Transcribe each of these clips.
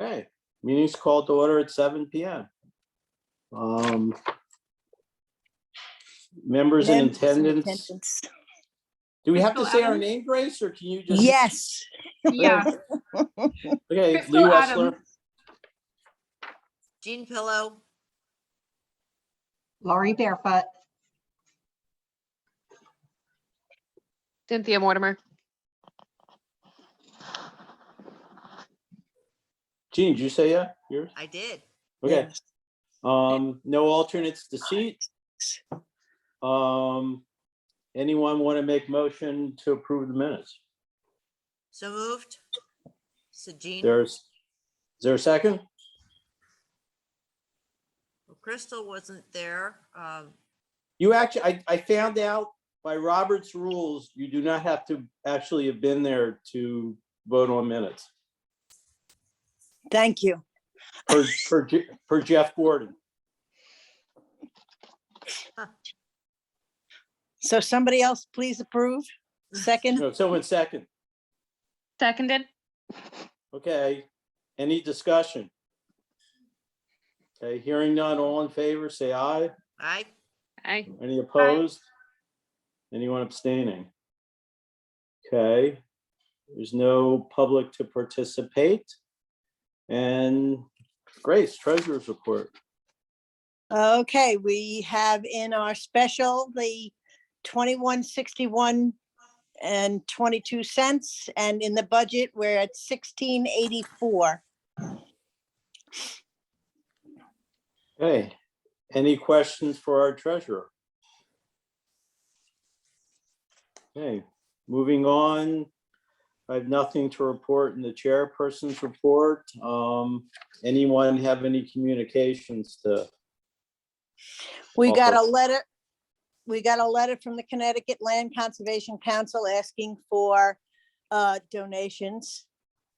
Okay, meeting's called to order at 7 p.m. Members in attendance. Do we have to say our name, Grace, or can you just? Yes. Yeah. Okay, Crystal Lee Adams. Wessler, Jean Pillow, Laurie Barefoot, Cynthia Mortimer. Jean, did you say yeah? Yours? I did. Okay, Yes. no alternates to seat. Anyone want to make motion to approve the minutes? So moved. So Jean, Is there a second? well, Crystal wasn't there. You actually, I found out by Robert's rules, you do not have to actually have been there to vote on minutes Thank you. for Jeff Gordon. So somebody else please approve. Second. No, someone second. Seconded. Okay, any discussion? Okay, hearing none, all in favor, say aye. Aye. Aye. Any opposed? Anyone abstaining? Okay, there's no public to participate. And Grace, treasurer's report. Okay, we have in our special the 2161 and 22 cents, and in the budget we're at 1684. Okay, any questions for our treasurer? Okay, moving on. I have nothing to report in the chairperson's report. Anyone have any communications to? We got a offer? letter. We got a letter from the Connecticut Land Conservation Council asking for donations,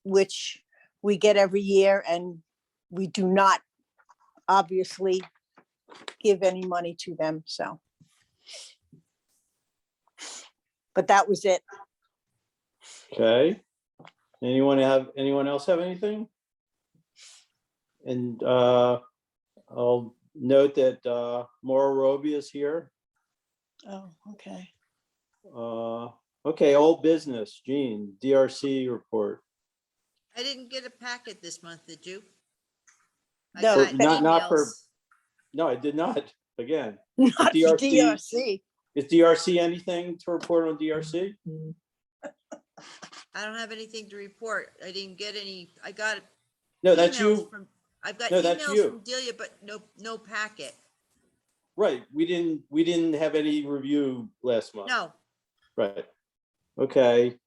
which we get every year, and we do not obviously give any money to them, so. But that was it. Okay. Anyone else have anything? And I'll note that Maura Roby is here. Oh, okay. Okay, old business, Jean, DRC report. I didn't get a packet this month, did you? I No, got not for- emails. No, I did not, again. Not for DRC. DRC. Is DRC anything to report on DRC? I don't have anything to report. I didn't get any, I got No, that's emails you. from, I've got No, that's emails you. from Delia, but no packet. Right, we didn't have any review last month. No, Right. Okay,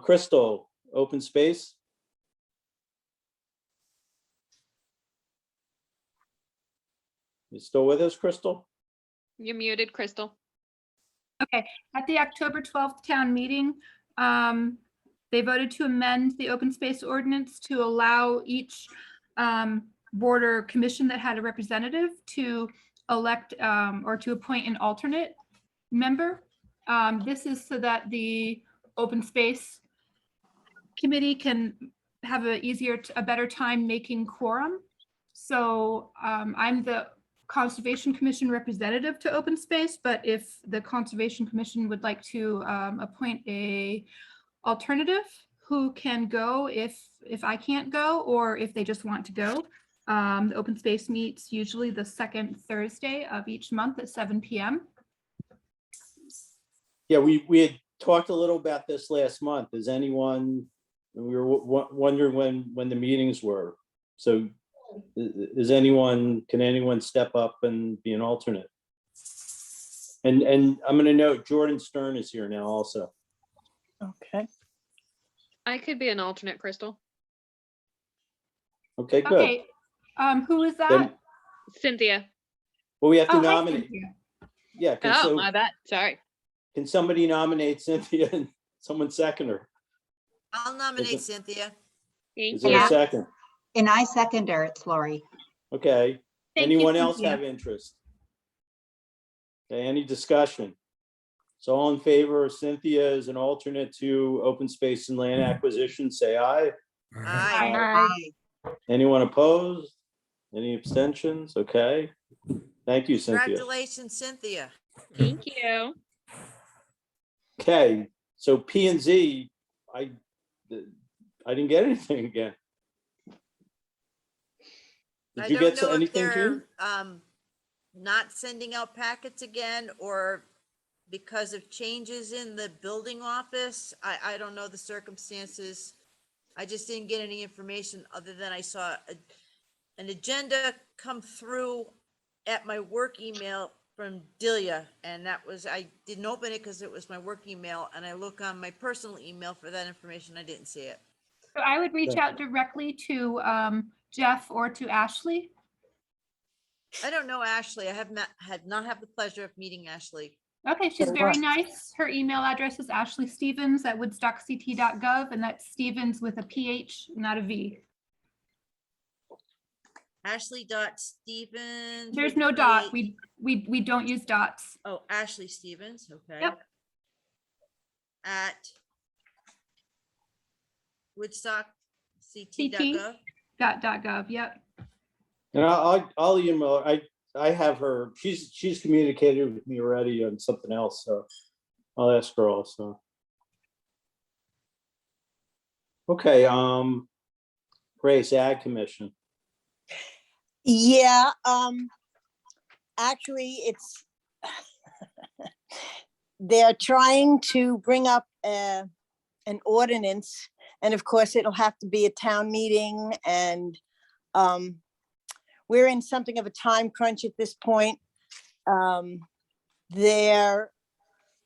Crystal, open space. You still with us, Crystal? You're muted, Crystal. Okay, at the October 12th town meeting, they voted to amend the open space ordinance to allow each board or commission that had a representative to elect or to appoint an alternate member. This is so that the open space committee can have a better time making quorum. So I'm the Conservation Commission representative to open space, but if the Conservation Commission would like to appoint a alternative who can go if I can't go, or if they just want to go. The open space meets usually the second Thursday of each month at 7 p.m. Yeah, we had talked a little about this last month. Is anyone, we were wondering when the meetings were. So can anyone step up and be an alternate? And I'm gonna note Jordan Stern is here now also. Okay. I could be an alternate, Crystal. Okay, good. Okay, who is that? Then, Cynthia. well, we have to Oh, hi, nominate. Cynthia. Yeah, Oh, my bad. Sorry. can somebody nominate Cynthia and someone second her? I'll nominate it- Cynthia. Thank Is there Yeah. a second? and I second her. It's Lori. Okay, Thank you, anyone else Cynthia. have interest? Okay, any discussion? So all in favor of Cynthia as an alternate to open space and land acquisition, say aye. Aye. Aye. Anyone opposed? Any abstentions? Okay. Thank you, Cynthia. Congratulations, Cynthia. Thank you. Okay, so P and Z, I didn't get anything again. I Did you don't get know if anything, Jean? they're not sending out packets again or because of changes in the building office. I don't know the circumstances. I just didn't get any information other than I saw an agenda come through at my work email from Delia, and that was, I didn't open it because it was my work email, and I look on my personal email for that information. I didn't see it. So I would reach Thank out directly to Jeff or to Ashley. I don't know Ashley. I had not had the pleasure of meeting Ashley. Okay, she's Good very luck. nice. Her email address is ashley.stevens@woodstockct.gov, and that's Stevens with a PH, not a V. Ashley.Stevens. There's with no a dot. PH. We don't use dots. Oh, Ashley Stevens, okay. Yep. At CT. woodstockct.gov. .gov, yep. And I'll email her. I have her, she's communicated with me already on something else, so I'll ask her also. Okay, Grace, Ag Commission. Yeah, actually, it's, they're trying to bring up an ordinance, and of course, it'll have to be a town meeting, and we're in something of a time crunch at this point. They're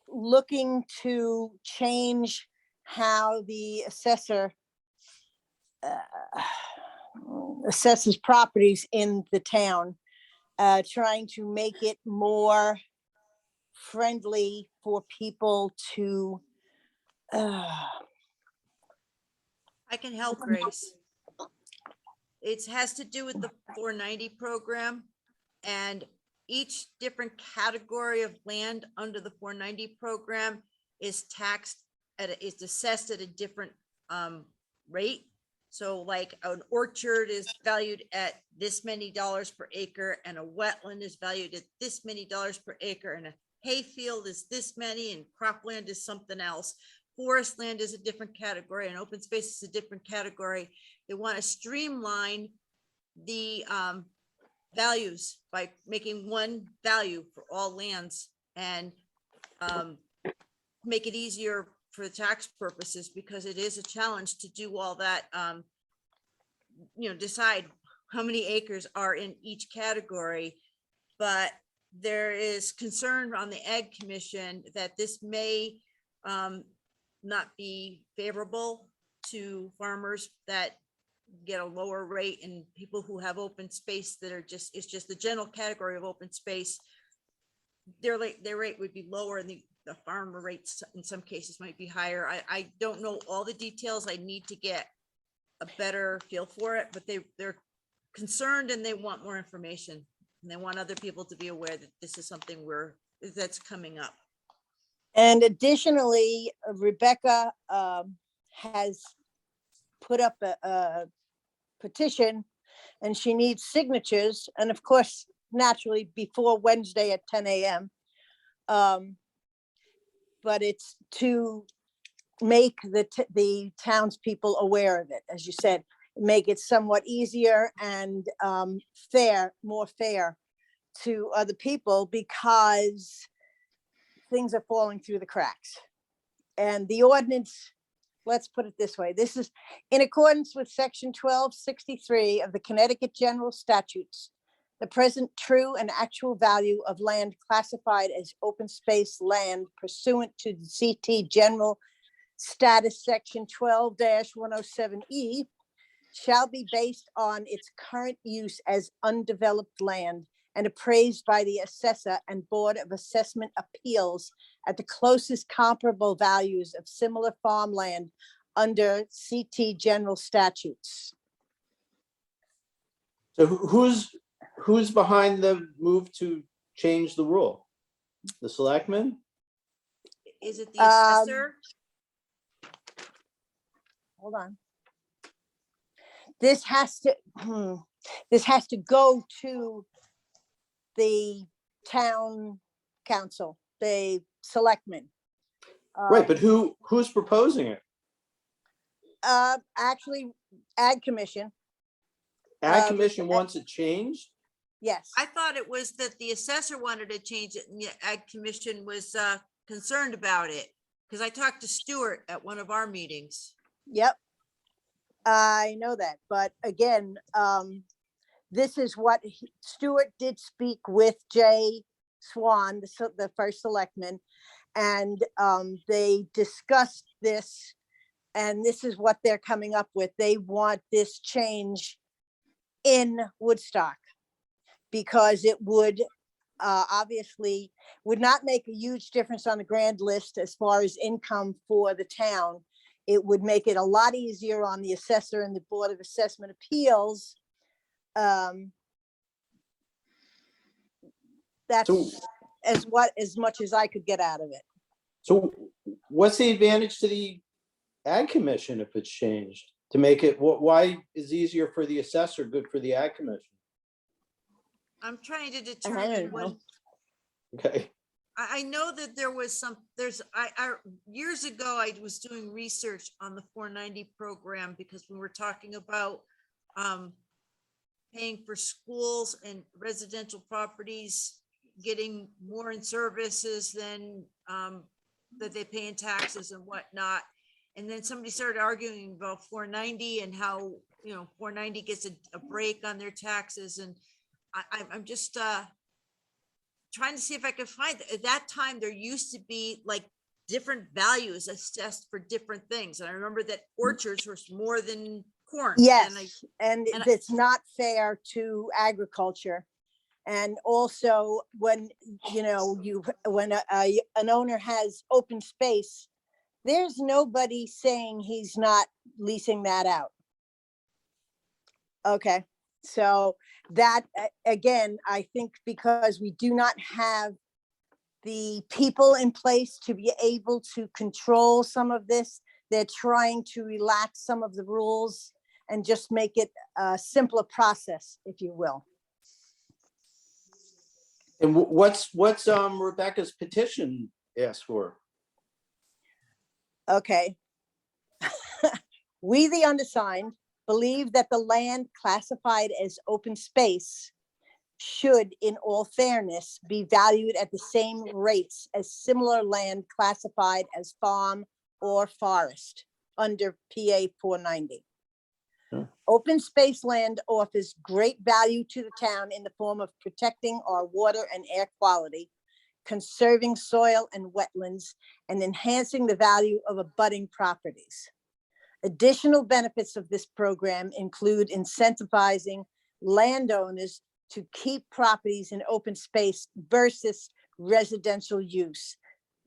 looking to change how the assessor assesses properties in the town, trying to make it more friendly for people to I can help, Grace. It has to do with the 490 program, and each different category of land under the 490 program is taxed is assessed at a different rate. So like an orchard is valued at this many dollars per acre, and a wetland is valued at this many dollars per acre, and a hayfield is this many, and cropland is something else. Forest land is a different category, and open space is a different category. They want to streamline the values by making one value for all lands, and make it easier for the tax purposes, because it is a challenge to do all that. Decide how many acres are in each category. But there is concern on the Ag Commission that this may not be favorable to farmers that get a lower rate, and people who have open space that are it's just the general category of open space. Their rate would be lower, and the farmer rates in some cases might be higher. I don't know all the details. I need to get a better feel for it, but they're concerned, and they want more information, and they want other people to be aware that this is something that's coming up. And additionally, Rebecca has put up a petition, and she needs signatures, and of course, naturally, before Wednesday at 10 a.m. But it's to make the townspeople aware of it, as you said, make it somewhat easier and more fair to other people, because things are falling through the cracks. And the ordinance, let's put it this way, this is in accordance with section 1263 of the Connecticut General Statutes. The present true and actual value of land classified as open space land pursuant to the CT General Status Section 12-107E shall be based on its current use as undeveloped land and appraised by the assessor and Board of Assessment Appeals at the closest comparable values of similar farmland under CT General Statutes. So who's behind the move to change the rule? The selectmen? Is it the assessor? Hold on. this has to, this has to go to the town council, the selectmen. Right, but who's proposing it? Actually, Ag Commission, Ag Commission wants it changed? yes. I thought it was that the assessor wanted to change it and the Ag Commission was concerned about it. Because I talked to Stuart at one of our meetings. Yep. I know that, but again, this is what Stuart did speak with Jay Swan, the first selectman, and they discussed this, and this is what they're coming up with. They want this change in Woodstock because it would obviously would not make a huge difference on the grand list as far as income for the town. It would make it a lot easier on the assessor and the Board of Assessment Appeals. That's So- as much as I could get out of it. So what's the advantage to the Ag Commission if it's changed? To make it, why is easier for the assessor, good for the Ag Commission? I'm trying to don't determine when, know. Okay, I know that there was years ago, I was doing research on the 490 program because we were talking about paying for schools and residential properties, getting more in services than that they pay in taxes and whatnot. And then somebody started arguing about 490 and how, 490 gets a break on their taxes. And I'm just trying to see if I could find, at that time, there used to be like different values assessed for different things. And I remember that orchards were more than corn. Yes, and I- it's not fair to agriculture. And also when, when an owner has open space, there's nobody saying he's not leasing that out. Okay, so that, again, I think because we do not have the people in place to be able to control some of this, they're trying to relax some of the rules and just make it a simpler process, if you will. and what's Rebecca's petition asked for? Okay. We, the undersigned, believe that the land classified as open space should, in all fairness, be valued at the same rates as similar land classified as farm or forest under PA 490. Sure. Open space land offers great value to the town in the form of protecting our water and air quality, conserving soil and wetlands, and enhancing the value of abutting properties. Additional benefits of this program include incentivizing landowners to keep properties in open space versus residential use,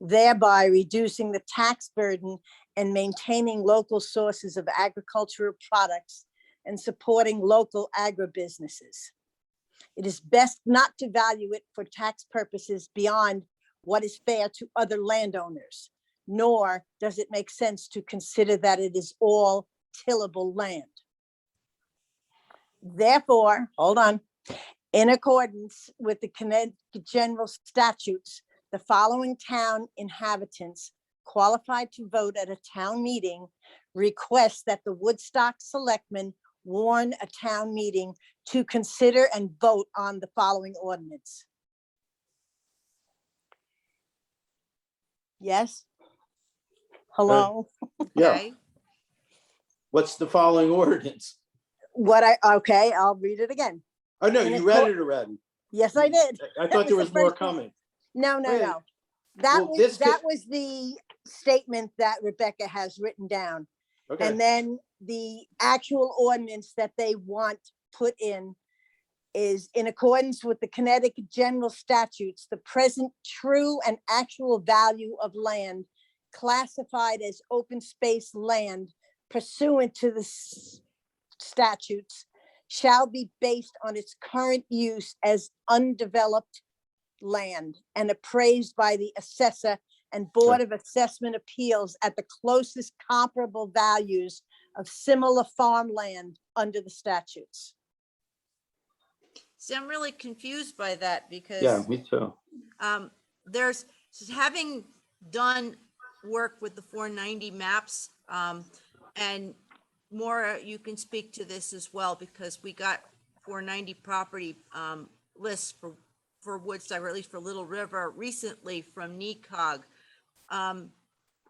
thereby reducing the tax burden and maintaining local sources of agricultural products and supporting local agribusinesses. It is best not to value it for tax purposes beyond what is fair to other landowners, nor does it make sense to consider that it is all tillable land. Therefore, hold on, in accordance with the Connecticut General Statutes, the following town inhabitants qualified to vote at a town meeting request that the Woodstock Selectmen warn a town meeting to consider and vote on the following ordinance. Yes? Hello? Yeah, Okay, what's the following ordinance? Okay, I'll read it again. Oh, no, And you it's read what- it already. Yes, I did. I That thought there was was the more first one. coming. No, no, Wait. no. That Well, this was the statement that Rebecca has written down. Okay, And then the actual ordinance that they want put in is in accordance with the Connecticut General Statutes, the present true and actual value of land classified as open space land pursuant to the statutes shall be based on its current use as undeveloped land and appraised by the assessor and Board of Assessment Appeals at the closest comparable values of similar farmland under the statutes. See, I'm really confused by that because. Yeah, me too. There's, having done work with the 490 maps, and Maura, you can speak to this as well, because we got 490 property, lists for Woodstock, or at least for Little River recently from NECOG.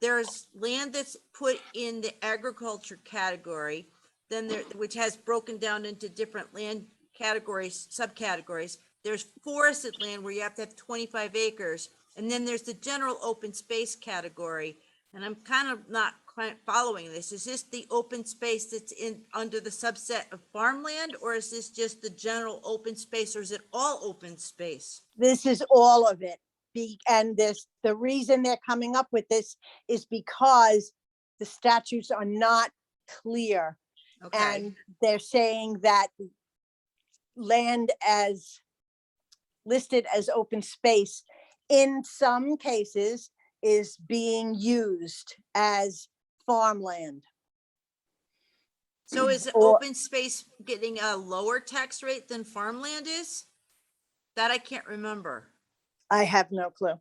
There's land that's put in the agriculture category, then there, which has broken down into different land categories, subcategories. There's forested land where you have to have 25 acres. And then there's the general open space category. And I'm kind of not quite following this. Is this the open space that's in, under the subset of farmland? Or is this just the general open space, or is it all open space? This is all of it. And the reason they're coming up with this is because the statutes are not clear. Okay, And they're saying that land as listed as open space in some cases is being used as farmland. so is it or- open space getting a lower tax rate than farmland is? That I can't remember. I have no clue.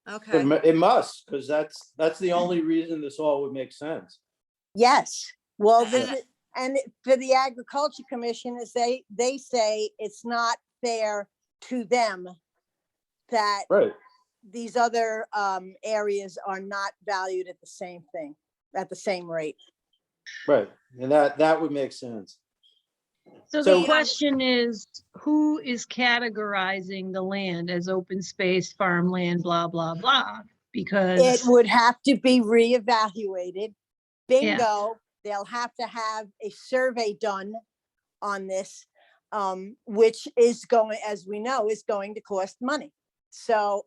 Okay, It must, because that's the only reason this all would make sense. Yes, well, And- this is, and for the Agriculture Commission is they say it's not fair to them that Right, these other areas are not valued at the same thing, at the same rate. right. And that would make sense. So So- the question is, who is categorizing the land as open space, farmland, blah, blah, blah? It Because, would have to be reevaluated. Bingo, they'll have to have a survey done on this, which is going, as we know, is going to cost money. So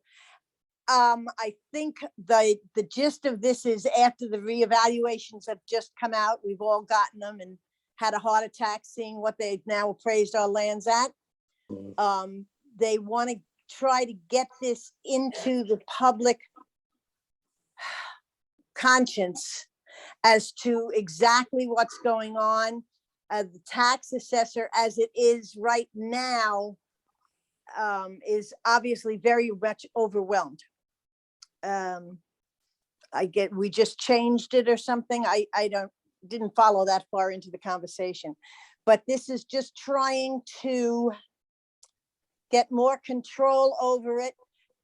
I think the gist of this is after the reevaluations have just come out, we've all gotten them and had a heart attack seeing what they've now appraised our lands at. They want to try to get this into the public conscience as to exactly what's going on. The tax assessor, as it is right now, is obviously very much overwhelmed. We just changed it or something. I didn't follow that far into the conversation, but this is just trying to get more control over it,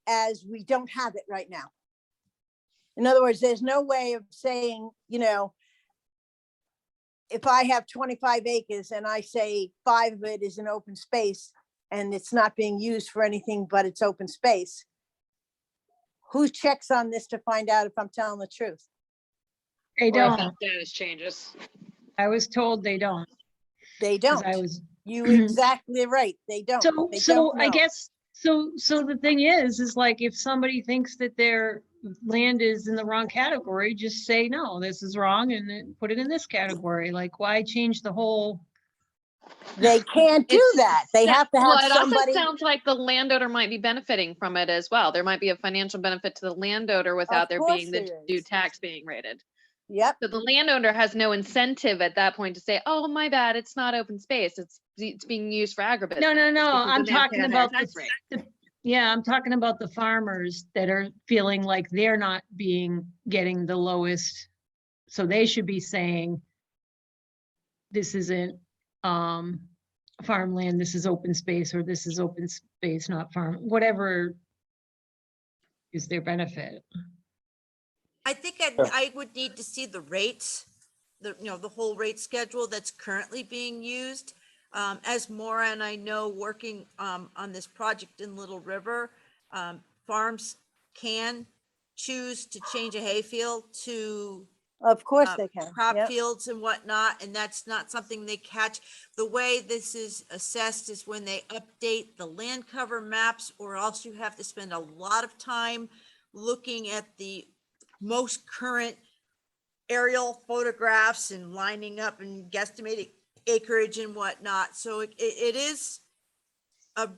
as we don't have it right now. In other words, there's no way of saying, if I have 25 acres and I say 5 of it is an open space and it's not being used for anything but it's open space, who checks on this to find out if I'm telling the truth? they Or if don't. that status changes. I was told they don't. They 'Cause don't. I was, You exactly right. They don't. so, They so don't I know. guess, so the thing is like, if somebody thinks that their land is in the wrong category, just say, no, this is wrong, and then put it in this category. Like, why change the whole? They can't do It's- that. They have to Well, have it also somebody. sounds like the landowner might be benefiting from it as well. There might be a financial benefit to the landowner without there course being the there due is. tax being rated. Yep, So the landowner has no incentive at that point to say, oh, my bad, it's not open space. It's being used for agribusiness. No, because I'm then they have to talking pay a higher about tax rate. yeah, I'm talking about the farmers that are feeling like they're not getting the lowest. So they should be saying, this isn't farmland, this is open space, or this is open space, not farm, whatever is their benefit. I think Yeah. I would need to see the rates, the whole rate schedule that's currently being used. As Maura and I know, working on this project in Little River, farms can choose to change a hayfield to of course they can. crop Yep. fields and whatnot, and that's not something they catch. The way this is assessed is when they update the land cover maps, or else you have to spend a lot of time looking at the most current aerial photographs and lining up and guesstimating acreage and whatnot. So it is a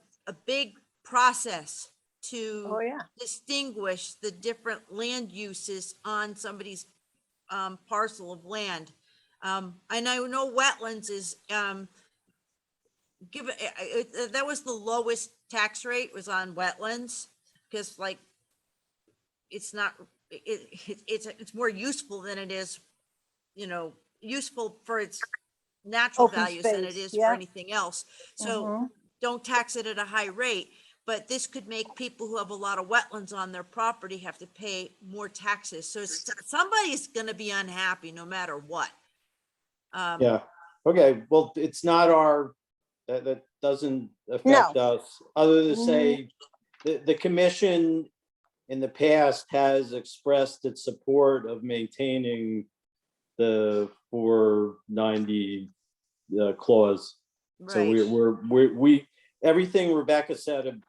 big process to Oh, yeah. distinguish the different land uses on somebody's parcel of land. And I know wetlands is, given, that was the lowest tax rate was on wetlands, because like, it's not, it's more useful than it is, useful for its natural Open values than it space, is for yeah. anything else. So Mhm. don't tax it at a high rate, but this could make people who have a lot of wetlands on their property have to pay more taxes. So somebody's gonna be unhappy no matter what. Yeah, okay, well, it's not our, that doesn't affect us, other than say, the commission in the past has expressed its support of maintaining the 490 clause. So Right. we, everything Rebecca said,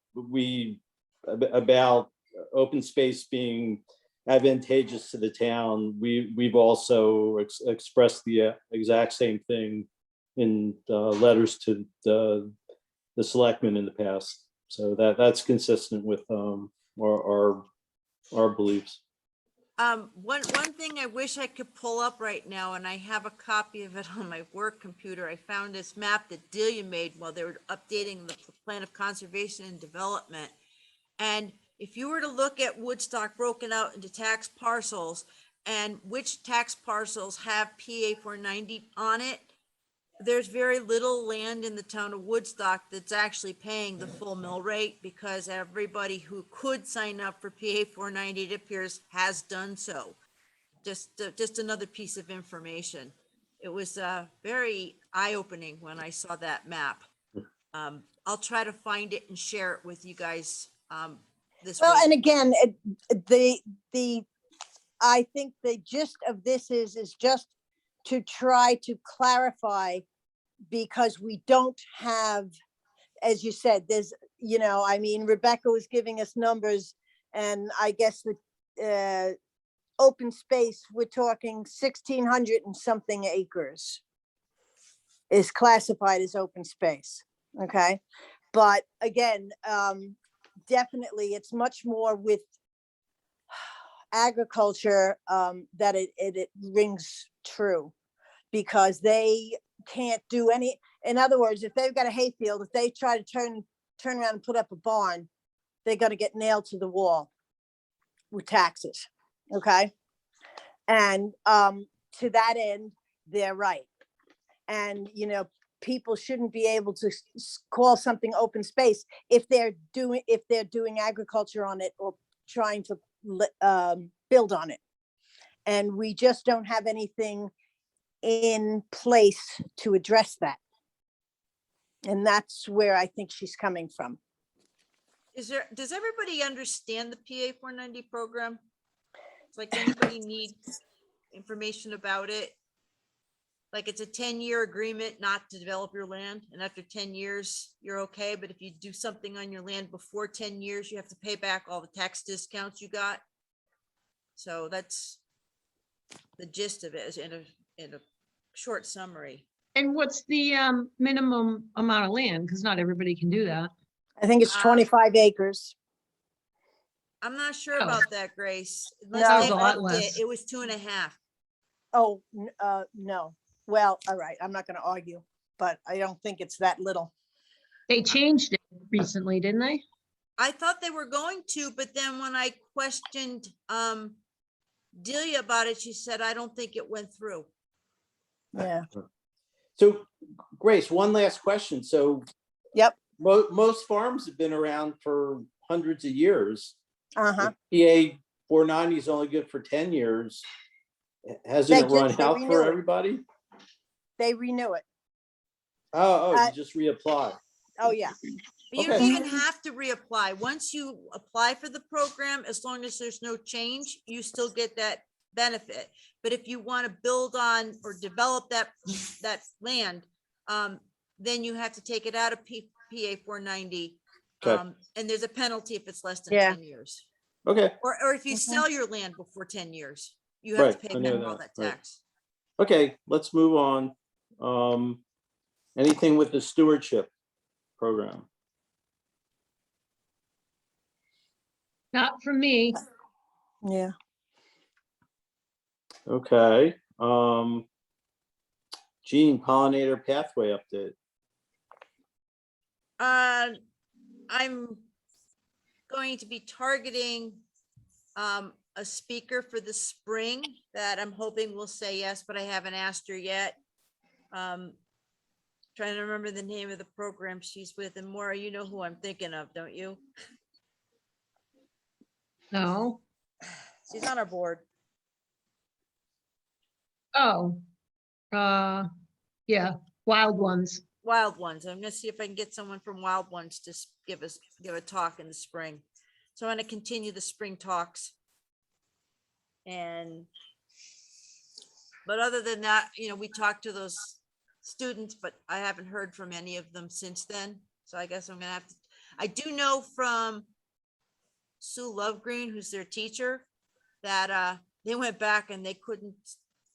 about open space being advantageous to the town, we've also expressed the exact same thing in letters to the selectmen in the past. So that's consistent with our beliefs. One thing I wish I could pull up right now, and I have a copy of it on my work computer. I found this map that Delia made while they were updating the plan of conservation and development. And if you were to look at Woodstock broken out into tax parcels and which tax parcels have PA 490 on it, there's very little land in the town of Woodstock that's actually paying the full mill rate, because everybody who could sign up for PA 490, it appears, has done so. Just another piece of information. It was very eye-opening when I saw that map. I'll try to find it and share it with you guys this Well, and week. again, I think the gist of this is just to try to clarify, because we don't have, as you said, there's, I mean, Rebecca was giving us numbers, and I guess the open space, we're talking 1,600 and something acres is classified as open space, okay? But again, definitely, it's much more with agriculture that it rings true, because they can't do any, in other words, if they've got a hayfield, if they try to turn around and put up a barn, they're gonna get nailed to the wall with taxes, okay? And to that end, they're right. And, people shouldn't be able to call something open space if they're doing agriculture on it or trying to build on it. And we just don't have anything in place to address that. And that's where I think she's coming from. Does everybody understand the PA 490 program? It's like, anybody need information about it? Like, it's a 10-year agreement not to develop your land, and after 10 years, you're okay. But if you do something on your land before 10 years, you have to pay back all the tax discounts you got. So that's the gist of it, is in a short summary. And what's the minimum amount of land? Because not everybody can do that. I think it's 25 acres. I'm not sure Oh. about that, Grace. No. Unless That was they a lot upped less. It was 2.5. Oh, no. Well, all right, I'm not gonna argue, but I don't think it's that little. They changed it recently, didn't they? I thought they were going to, but then when I questioned Delia about it, she said, I don't think it went through. Yeah. So Grace, one last question. So Yep. most farms have been around for hundreds of years. Uh-huh. PA 490 is only good for 10 years. Hasn't it run they out renew for it. everybody? They renew it. Oh, Uh, you just reapply. Oh, yeah. But you don't Okay. even have to reapply. Once you apply for the program, as long as there's no change, you still get that benefit. But if you want to build on or develop that land, then you have to take it out of PA 490. Okay. And there's a penalty if it's less than Yeah. 10 years. Okay, Or if you Mhm. sell your land before 10 years, you have Right, to pay I know back all that, that right. tax. okay, let's move on. Anything with the stewardship program? Not for me. Yeah. Okay, Gene, pollinator pathway update. I'm going to be targeting a speaker for the spring that I'm hoping will say yes, but I haven't asked her yet. Trying to remember the name of the program she's with, and Maura, you know who I'm thinking of, don't you? No. She's on our board. Oh. Yeah, Wild Ones. Wild Ones. I'm gonna see if I can get someone from Wild Ones to give a talk in the spring. So I'm gonna continue the spring talks. But other than that, we talked to those students, but I haven't heard from any of them since then. So I guess I'm gonna have to, I do know from Sue Lovegreen, who's their teacher, that they went back and they couldn't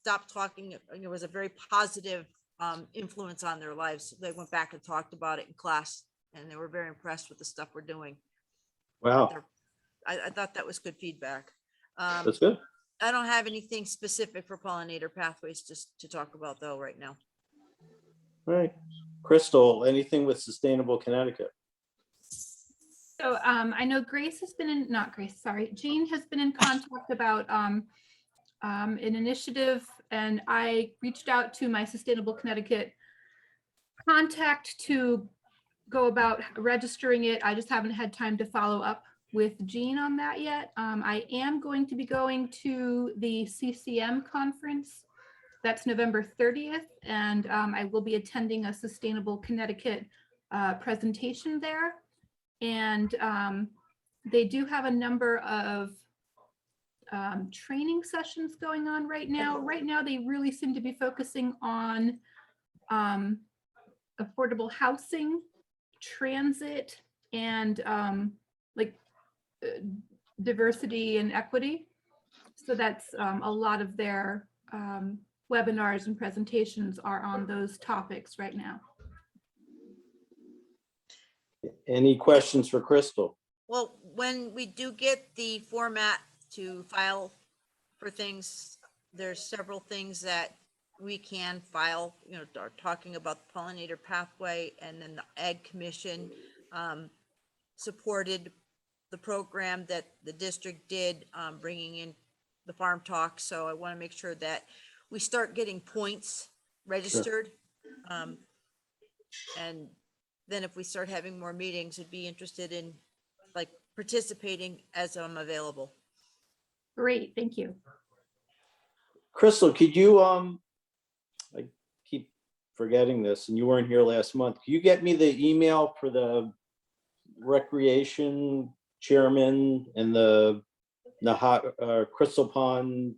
stop talking. It was a very positive influence on their lives. They went back and talked about it in class, and they were very impressed with the stuff we're doing. Wow, I thought that was good feedback. that's good. I don't have anything specific for pollinator pathways just to talk about though right now. All right. Crystal, anything with Sustainable Connecticut? So I know Grace has been in, not Grace, sorry, Jean has been in contact about an initiative, and I reached out to my Sustainable Connecticut contact to go about registering it. I just haven't had time to follow up with Jean on that yet. I am going to be going to the CCM conference. That's November 30th, and I will be attending a Sustainable Connecticut presentation there. And they do have a number of training sessions going on right now. Right now, they really seem to be focusing on affordable housing, transit, and diversity and equity. So that's a lot of their webinars and presentations are on those topics right now. Any questions for Crystal? Well, when we do get the format to file for things, there's several things that we can file, are talking about the pollinator pathway, and then the Ag Commission supported the program that the district did, bringing in the farm talk. So I want to make sure that we start getting points registered. And then if we start having more meetings, I'd be interested in participating as I'm available. Great, thank you. Crystal, could you, I keep forgetting this, and you weren't here last month. Can you get me the email for the recreation chairman and the Crystal Pond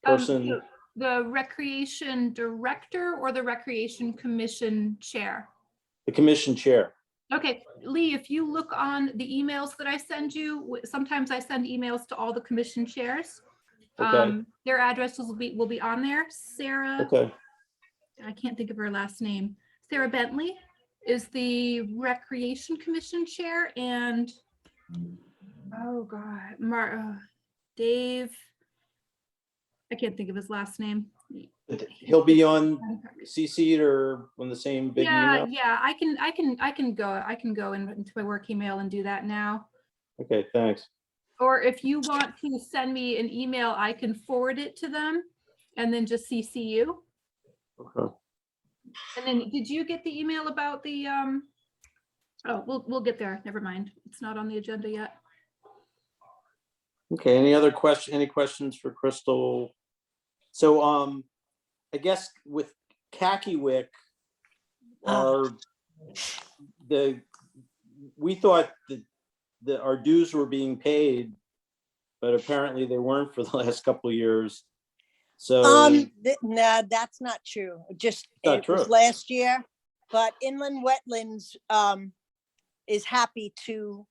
person? The recreation director or the recreation commission chair? The commission chair. Okay, Lee, if you look on the emails that I send you, sometimes I send emails to all the commission chairs. Okay. Their addresses will be on there. Sarah, Okay. I can't think of her last name. Sarah Bentley is the Recreation Commission chair, and oh God, Dave, I can't think of his last name. He'll be on CC'd or on the same big email? Yeah, I can go into my work email and do that now. Okay, thanks. Or if you want to send me an email, I can forward it to them and then just CC you. Okay. And then did you get the email about the oh, we'll get there. Never mind. It's not on the agenda yet. Okay, any questions for Crystal? So I guess with Kakiwik, we thought that our dues were being paid, but apparently they weren't for the last couple of years. So No, that's not true. Just Not it was true. last year, but Inland Wetlands is happy to.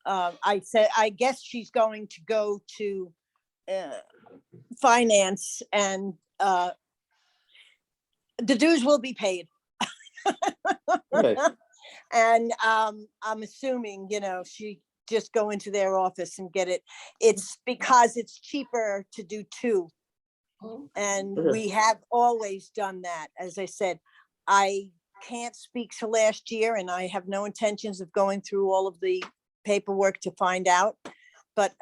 I guess she's going to go to finance, and the dues will be paid. okay, And I'm assuming, she just go into their office and get it. It's because it's cheaper to do two And Okay. we have always done that. As I said, I can't speak to last year and I have no intentions of going through all of the paperwork to find out. But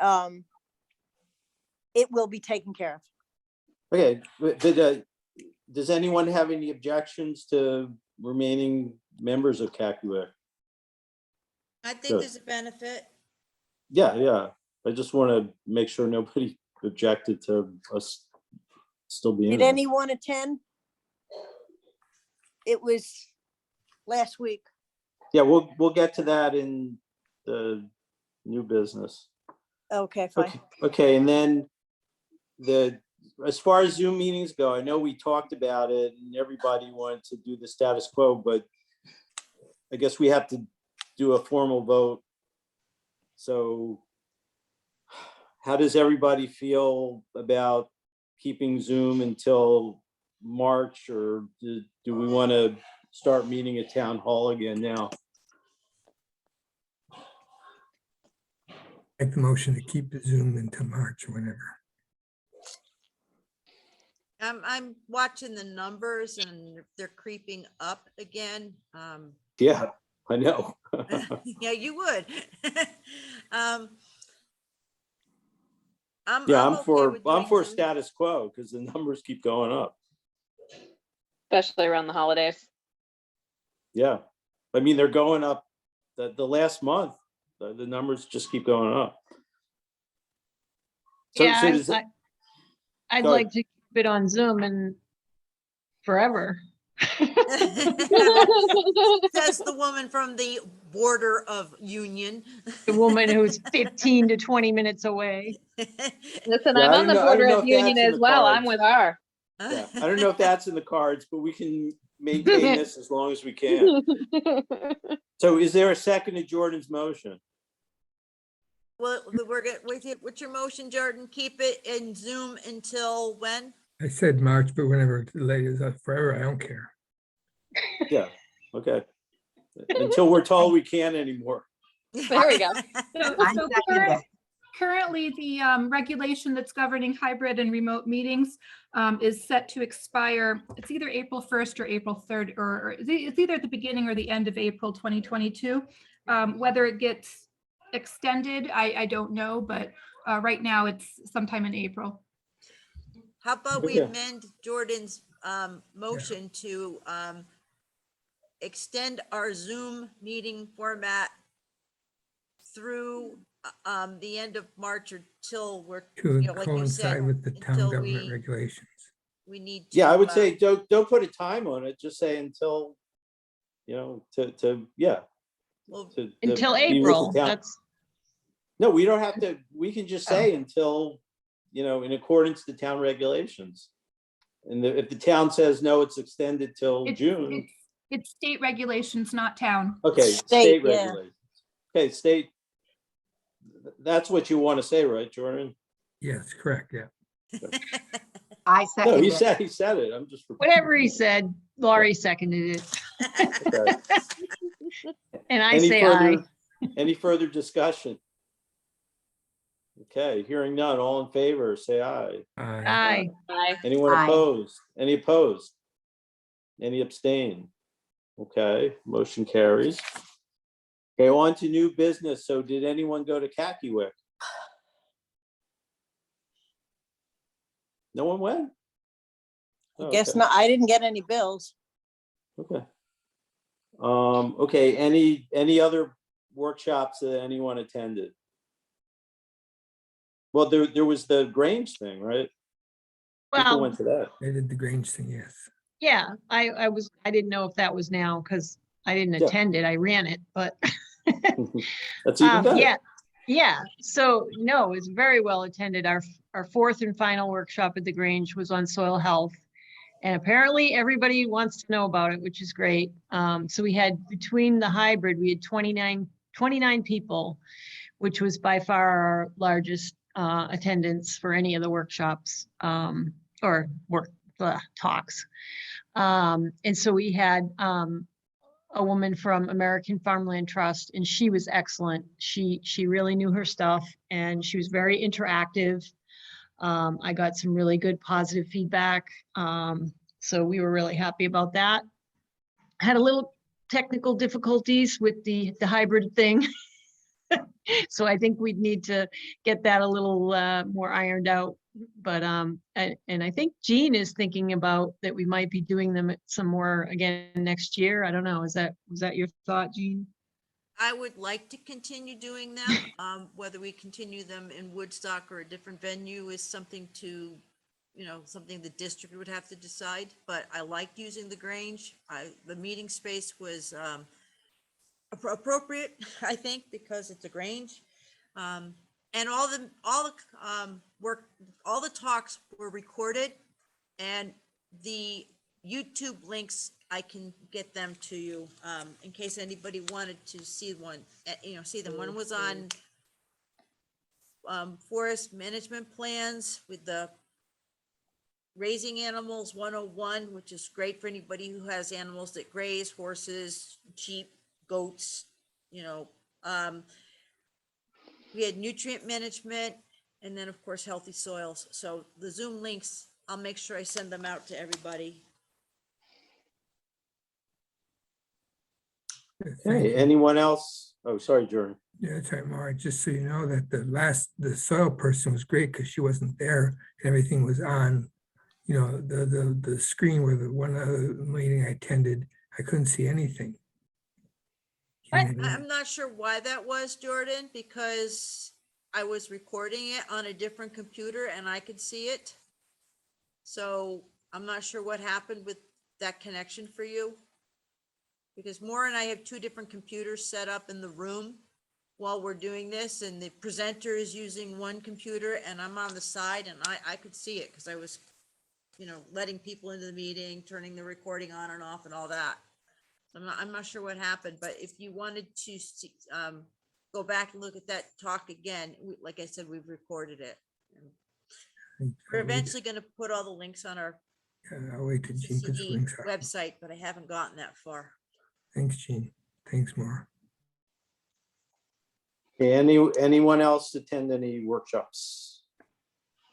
it will be taken care of. Okay, but does anyone have any objections to remaining members of CACUA? I think Good. there's a benefit. Yeah. I just want to make sure nobody objected to us still being Did there. anyone attend? It was last week. Yeah, we'll get to that in the new business. Okay, fine. Okay, and then as far as Zoom meetings go, I know we talked about it and everybody wanted to do the status quo, but I guess we have to do a formal vote. So how does everybody feel about keeping Zoom until March, or do we want to start meeting at town hall again now? Make the motion to keep the Zoom until March or whenever. I'm watching the numbers and they're creeping up again. Yeah, I know. Yeah, you would. Yeah, I'm okay for with doing Zoom. status quo because the numbers keep going up. Especially around the holidays. Yeah, I mean, they're going up. The last month, the numbers just keep going up. So Yeah, does it- I'd go ahead. like to keep it on Zoom and forever. Says the woman from the border of Union. The woman who's 15 to 20 minutes away. Listen, Yeah, I'm I on don't the know- I don't border know of if that's Union in as the well. I'm cards. with her. Yeah, I don't know if that's in the cards, but we can maintain this as long as we can. So is there a second to Jordan's motion? Well, what's your motion, Jordan? Keep it in Zoom until when? I said March, but whenever the late is forever, I don't care. Yeah, okay. Until we're told we can't anymore. There we go. So I so second it. currently, the regulation that's governing hybrid and remote meetings is set to expire. It's either April 1st or April 3rd, or it's either at the beginning or the end of April 2022. Whether it gets extended, I don't know, but right now it's sometime in April. How about we Okay. amend Jordan's motion to extend our Zoom meeting format through the end of March or till we're, To you know, like you said, coincide with the town until government we- regulations. we need to. Yeah, I would say don't put a time on it. Just say until, yeah. Well, to Until be with the April, town. that's, No, we don't have to, we can just Oh. say until, in accordance to town regulations. And if the town says, no, it's extended till It's- June, It's state regulations, not town. okay, State, state yeah. regulations. Okay, state, that's what you want to say, right, Jordan? Yes, correct, yeah. I No, second he it. said it, I'm just. whatever he said, Laurie seconded it. Okay. And I Any say aye. further, any further discussion? Okay, hearing none, all in favor, say aye. Aye. Bye. Anyone Aye. opposed? Any opposed? Any abstain? Okay, motion carries. Okay, on to new business. So did anyone go to Kakiwik? No one went? Oh, Guess okay. not. I didn't get any bills. Okay. Okay, any other workshops that anyone attended? Well, there was the Grange thing, right? People Well, went to that. They did the Grange thing, yes. yeah, I didn't know if that was now because I didn't Yeah. attend it. I ran it, but That's even better. yeah, yeah. So no, it's very well attended. Our fourth and final workshop at the Grange was on soil health. And apparently everybody wants to know about it, which is great. So we had between the hybrid, we had 29 people, which was by far our largest attendance for any of the workshops or talks. And so we had a woman from American Farmland Trust, and she was excellent. She really knew her stuff, and she was very interactive. I got some really good positive feedback. So we were really happy about that. Had a little technical difficulties with the hybrid thing. So I think we'd need to get that a little more ironed out. But and I think Jean is thinking about that we might be doing them some more again next year. I don't know. Was that your thought, Jean? I would like to continue doing them. Whether we continue them in Woodstock or a different venue is something to, something the district would have to decide, but I liked using the Grange. The meeting space was appropriate, I think, because it's a Grange. And all the talks were recorded, and the YouTube links, I can get them to you, in case anybody wanted to see one, see them. One was on forest management plans with the Raising Animals 101, which is great for anybody who has animals that graze, horses, sheep, goats, we had nutrient management, and then of course, healthy soils. So the Zoom links, I'll make sure I send them out to everybody. Okay, anyone else? Oh, sorry, Jordan. Yeah, that's right, Mara. Just so you know that the soil person was great because she wasn't there. Everything was on, the screen where the one other meeting I attended, I couldn't see anything. I'm not sure why that was, Jordan, because I was recording it on a different computer and I could see it. So I'm not sure what happened with that connection for you. Because Maura and I have two different computers set up in the room while we're doing this, and the presenter is using one computer and I'm on the side, and I could see it because I was, letting people into the meeting, turning the recording on and off and all that. So I'm not sure what happened, but if you wanted to see, go back and look at that talk again, like I said, we've recorded it. We're eventually going to put all the links on our I'll wait till Jean puts the CCD links out. website, but I haven't gotten that far. Thanks, Jean. Thanks, Mara. Okay, anyone else attend any workshops?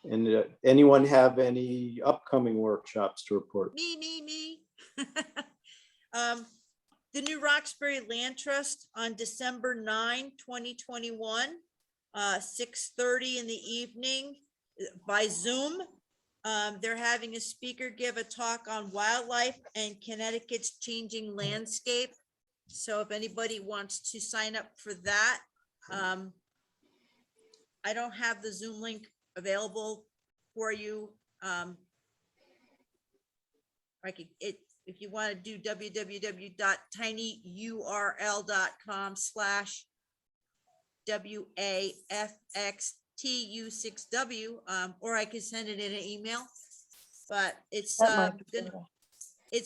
And anyone have any upcoming workshops to report? Me. The new Roxbury Land Trust on December 9, 2021, 6:30 in the evening by Zoom. They're having a speaker give a talk on wildlife and Connecticut's changing landscape. So if anybody wants to sign up for that, I don't have the Zoom link available for you. If you want to do www.tinyurl.com/WAFXTU6W, or I could send it in an email, but it's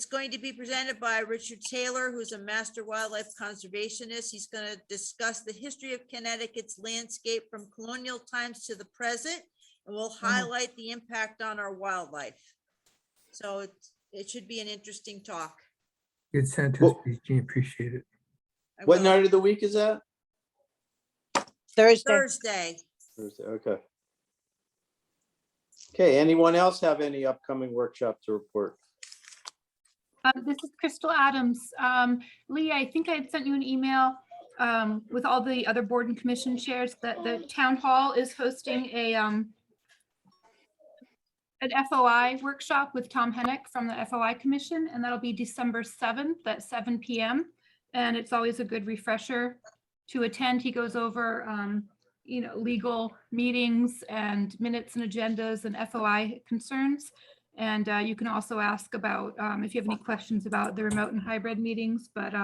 going to be presented by Richard Taylor, who's a master wildlife conservationist. He's going to discuss the history of Connecticut's landscape from colonial times to the present, and will highlight the impact on our wildlife. So it should be an interesting talk. Good sentence, Well- please, Jean. Appreciate it. I What will. night of the week is that? Thursday. Thursday. Thursday, okay. Okay, anyone else have any upcoming workshop to report? This is Crystal Adams. Lee, I think I had sent you an email with all the other board and commission chairs that the town hall is hosting an FOI workshop with Tom Hennick from the FOI Commission, and that'll be December 7th at 7 p.m. And it's always a good refresher to attend. He goes over, legal meetings and minutes and agendas and FOI concerns. And you can also ask about if you have any questions about the remote and hybrid meetings, but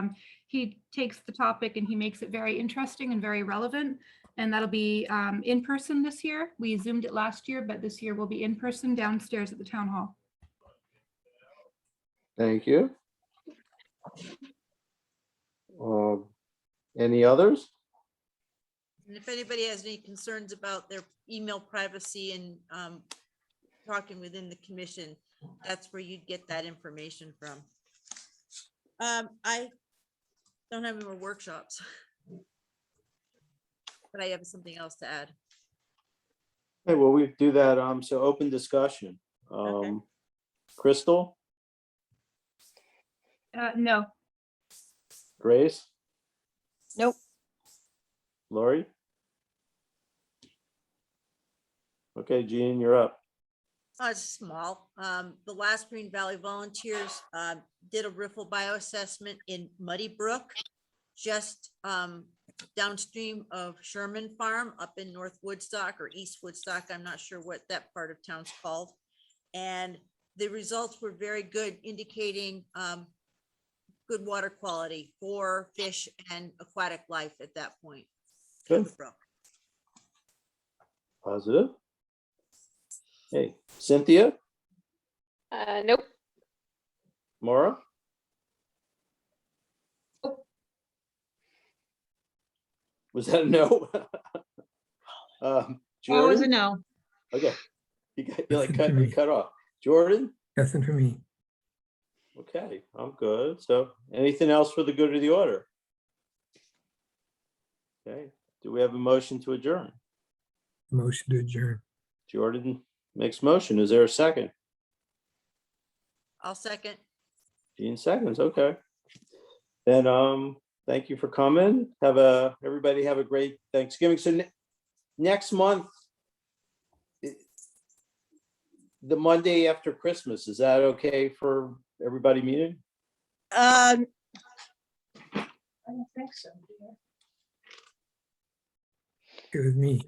he takes the topic and he makes it very interesting and very relevant. And that'll be in person this year. We Zoomed it last year, but this year will be in person downstairs at the town hall. Thank you. Any others? And if anybody has any concerns about their email privacy and talking within the commission, that's where you'd get that information from. I don't have any more workshops, but I have something else to add. Okay, well, we do that, so open discussion. Okay. Crystal, No. Grace, Nope. Lori? Okay, Jean, you're up. It's small. The last Green Valley Volunteers did a riffle bioassessment in Muddy Brook, just downstream of Sherman Farm up in North Woodstock or East Woodstock. I'm not sure what that part of town's called. And the results were very good, indicating good water quality for fish and aquatic life at that point. in the Good. brook. Positive. Hey, Cynthia, Nope. Maura? Was that a no? That was a Jordan? no. Okay. You like Nothing for me. cut off. Jordan? Nothing for me. Okay, I'm good. So anything else for the good of the order? Okay, do we have a motion to adjourn? Motion to adjourn. Jordan makes motion. Is there a second? I'll second. Gene seconds, okay. Then, thank you for coming. Everybody have a great Thanksgiving. So next month, the Monday after Christmas, is that okay for everybody meeting? I don't think so. Good with me.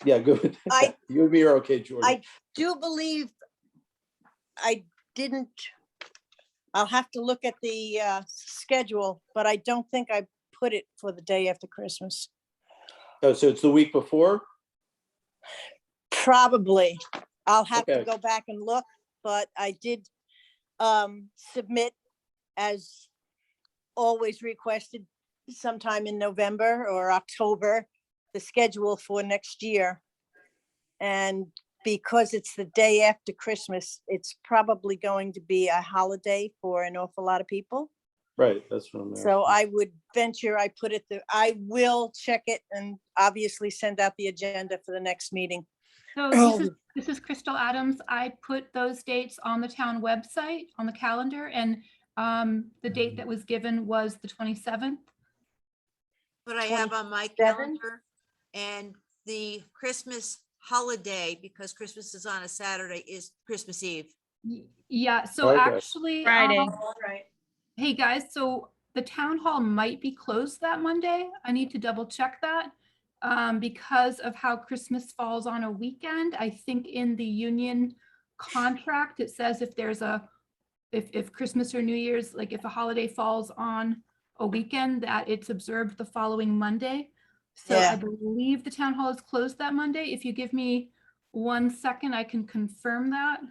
Yeah, good. I- You and me are okay, Jordan. I do believe I didn't, I'll have to look at the schedule, but I don't think I put it for the day after Christmas. Oh, so it's the week before? Probably. I'll have to Okay. go back and look, but I did submit, as always requested, sometime in November or October, the schedule for next year. And because it's the day after Christmas, it's probably going to be a holiday for an awful lot of people. Right, that's what I'm So asking. I would venture, I will check it and obviously send out the agenda for the next meeting. So this is Crystal Adams. I put those dates on the town website, on the calendar, and the date that was given was the 27th. But I have on my 27? calendar and the Christmas holiday, because Christmas is on a Saturday, is Christmas Eve. Yeah, so Okay. actually, Friday. Right. hey guys, so the town hall might be closed that Monday. I need to double check that. Because of how Christmas falls on a weekend, I think in the union contract, it says if there's if Christmas or New Year's, like if a holiday falls on a weekend, that it's observed the following Monday. So I Yeah. believe the town hall is closed that Monday. If you give me 1 second, I can confirm that.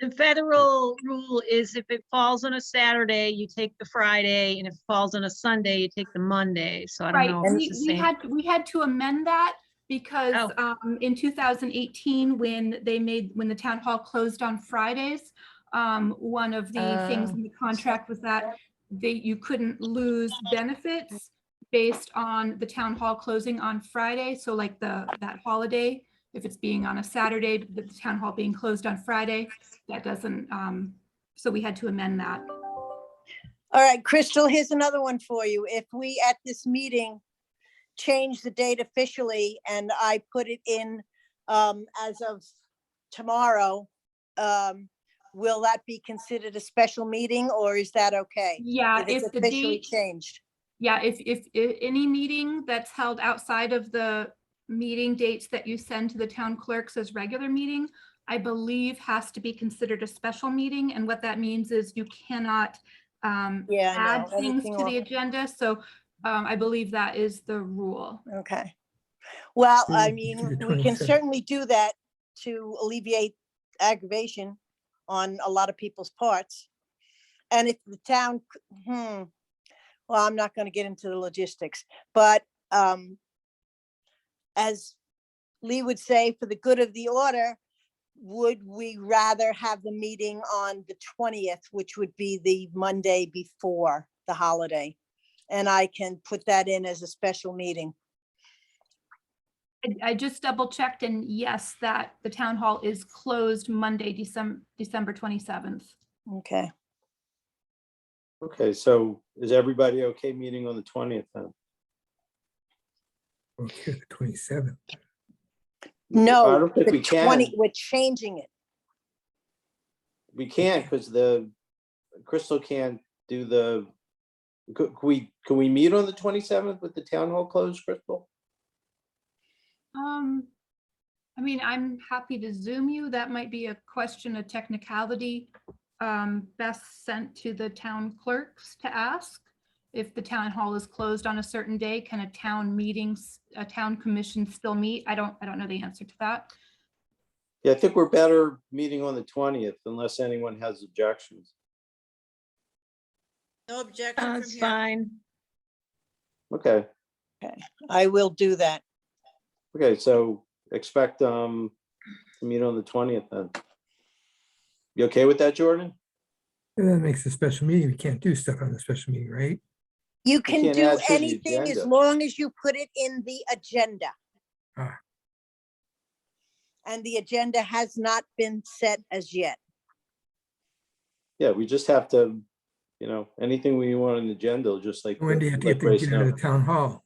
The federal rule is if it falls on a Saturday, you take the Friday, and if it falls on a Sunday, you take the Monday. So I don't Right, know if And it's the we same. had to amend that because Oh. in 2018, when the town hall closed on Fridays, one of the things in the contract was that you couldn't lose benefits based on the town hall closing on Friday. So like that holiday, if it's being on a Saturday, but the town hall being closed on Friday, that doesn't, so we had to amend that. All right, Crystal, here's another one for you. If we at this meeting change the date officially and I put it in as of tomorrow, will that be considered a special meeting or is that okay? Yeah, If it's if the officially date, changed? yeah, if any meeting that's held outside of the meeting dates that you send to the town clerks as regular meeting, I believe has to be considered a special meeting. And what that means is you cannot Yeah, I add know. things Anything to the off- agenda. So I believe that is the rule. Okay. Well, I Mm, mean, to the we can 27th. certainly do that to alleviate aggravation on a lot of people's parts. And if the town, well, I'm not going to get into the logistics, but as Lee would say, for the good of the order, would we rather have the meeting on the 20th, which would be the Monday before the holiday? And I can put that in as a special meeting. I just double checked and yes, that the town hall is closed Monday, December 27th. Okay. Okay, so is everybody okay meeting on the 20th then? Okay, the 27th. I No, don't think the we can. 20, we're changing it. We can't because Crystal can't do the, can we meet on the 27th with the town hall closed, Crystal? I mean, I'm happy to Zoom you. That might be a question of technicality. Best sent to the town clerks to ask. If the town hall is closed on a certain day, can a town commission still meet? I don't know the answer to that. Yeah, I think we're better meeting on the 20th unless anyone has objections. No objection from That's here. fine. Okay, I will do that. okay, so expect to meet on the 20th then. You okay with that, Jordan? And that makes a special meeting. We can't do stuff on the special meeting, right? You can can't do add to the anything as agenda. long as you put it in the agenda. Ah. And the agenda has not been set as yet. Yeah, we just have to, anything we want on the agenda, just like. When do you have to let get the Grace agenda to know. the town hall?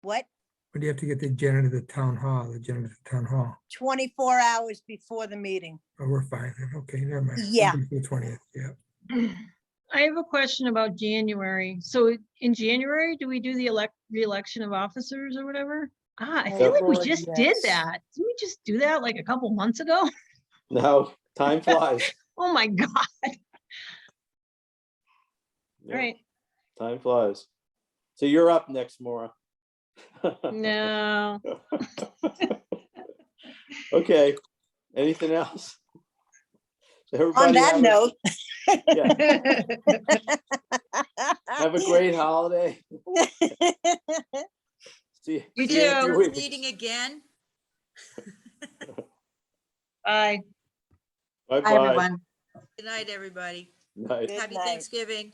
What? When do you have to get the agenda to the town hall, the agenda to the town hall? 24 hours before the meeting. Oh, we're fine. then. Okay, never mind. Yeah. We'll do the 20th, yeah. I have a question about January. So in January, do we do the re-election of officers or whatever? I Oh, feel like we Lord, just did yes. that. Didn't we just do that like a couple months ago? No, time flies. Oh my God. Yeah, Right. time flies. So you're up next, Maura. No. Okay, anything else? So On everybody that have a- note. Yeah, have a great holiday. See You see too. in a few Cancel the weeks. meeting again. Bye. Bye Hi, bye. everyone. Good night, everybody. Night. Good Happy night. Thanksgiving.